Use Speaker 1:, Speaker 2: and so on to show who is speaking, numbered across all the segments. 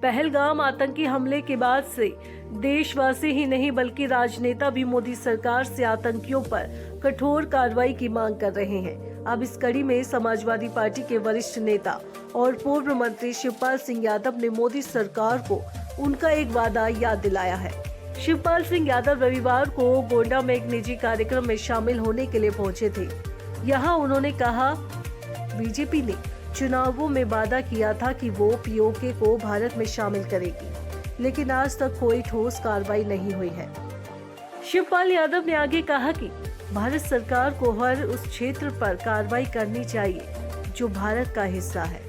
Speaker 1: पहलगाम आतंकी हमले के बाद से देशवासी ही नहीं बल्कि राजनेता भी मोदी सरकार से आतंकियों पर कठोर कार्रवाई की मांग कर रहे हैं। अब इस कड़ी में समाजवादी पार्टी के वरिष्ठ नेता और पूर्व मंत्री शिवपाल सिंह यादव ने मोदी सरकार को उनका एक वादा याद दिलाया है। शिवपाल सिंह यादव रविवार को गोंडा में एक निजी कार्यक्रम में शामिल होने के लिए पहुंचे थे। यहां उन्होंने कहा, बीजेपी ने चुनावों में वादा किया था कि वो पीओके को भारत में शामिल करेगी, लेकिन आज तक कोई ठोस कार्रवाई नहीं हुई है। शिवपाल यादव ने आगे कहा कि भारत सरकार को हर उस क्षेत्र पर कार्रवाई करनी चाहिए जो भारत का हिस्सा है।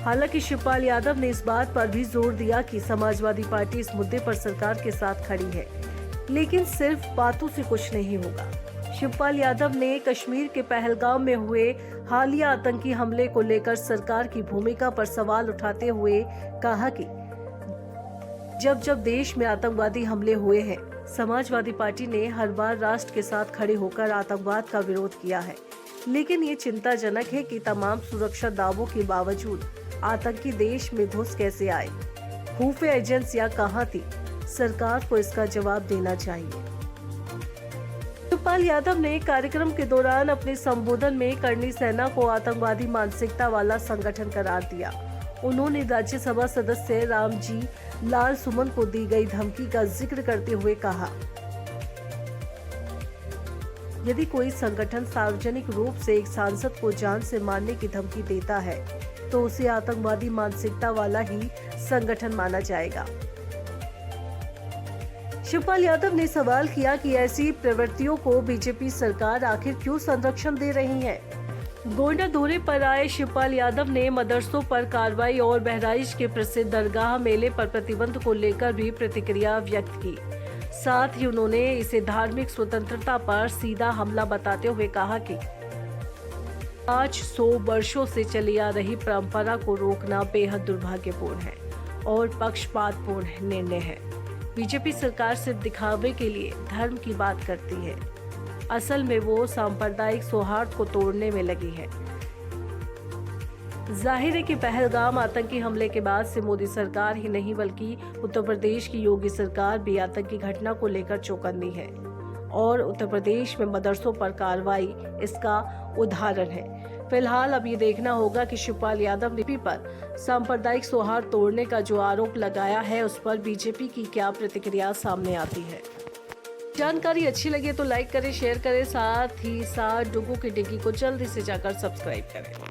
Speaker 1: हालांकि शिवपाल यादव ने इस बात पर भी जोर दिया कि समाजवादी पार्टी इस मुद्दे पर सरकार के साथ खड़ी है, लेकिन सिर्फ बातों से कुछ नहीं होगा। शिवपाल यादव ने कश्मीर के पहलगाम में हुए हालिया आतंकी हमले को लेकर सरकार की भूमिका पर सवाल उठाते हुए कहा कि जब जब देश में आतंकवादी हमले हुए हैं, समाजवादी पार्टी ने हर बार राष्ट्र के साथ खड़े होकर आतंकवाद का विरोध किया है, लेकिन ये चिंताजनक है कि तमाम सुरक्षा दावों के बावजूद आतंकी देश में घुस कैसे आए, खुफिया एजेंसियां कहां थी, सरकार को इसका जवाब देना चाहिए। शिवपाल यादव ने कार्यक्रम के दौरान अपने संबोधन में करनी सेना को आतंकवादी मानसिकता वाला संगठन करार दिया। उन्होंने राज्यसभा सदस्य रामजी लाल सुमन को दी गई धमकी का जिक्र करते हुए कहा, यदि कोई संगठन सार्वजनिक रूप से एक सांसद को जान से मारने की धमकी देता है तो उसे आतंकवादी मानसिकता वाला ही संगठन माना जाएगा। शिवपाल यादव ने सवाल किया कि ऐसी प्रवृत्तियों को बीजेपी सरकार आखिर क्यों संरक्षण दे रही है। गोंडा दौरे पर आए शिवपाल यादव ने मदरसों पर कार्रवाई और बहराइच के प्रसिद्ध दरगाह मेले पर प्रतिबंध को लेकर भी प्रतिक्रिया व्यक्त की। साथ ही उन्होंने इसे धार्मिक स्वतंत्रता पर सीधा हमला बताते हुए कहा कि आज 100 वर्षों से चली आ रही परंपरा को रोकना बेहद दुर्भाग्यपूर्ण है और पक्षपातपूर्ण निर्णय है। बीजेपी सरकार सिर्फ दिखावे के लिए धर्म की बात करती है, असल में वो सांप्रदायिक सौहार्द को तोड़ने में लगी है। जाहिर है कि पहलगाम आतंकी हमले के बाद से मोदी सरकार ही नहीं बल्कि उत्तर प्रदेश की योगी सरकार भी आतंकी घटना को लेकर चौकन्नी है और उत्तर प्रदेश में मदरसों पर कार्रवाई इसका उदाहरण है। फिलहाल अब ये देखना होगा कि शिवपाल यादव ने पर सांप्रदायिक सौहार्द तोड़ने का जो आरोप लगाया है उस पर बीजेपी की क्या प्रतिक्रिया सामने आती है। जानकारी अच्छी लगे तो लाइक करें, शेयर करें, साथ ही साथ डुगू की डिग्गी को जल्दी से जाकर सब्सक्राइब करें।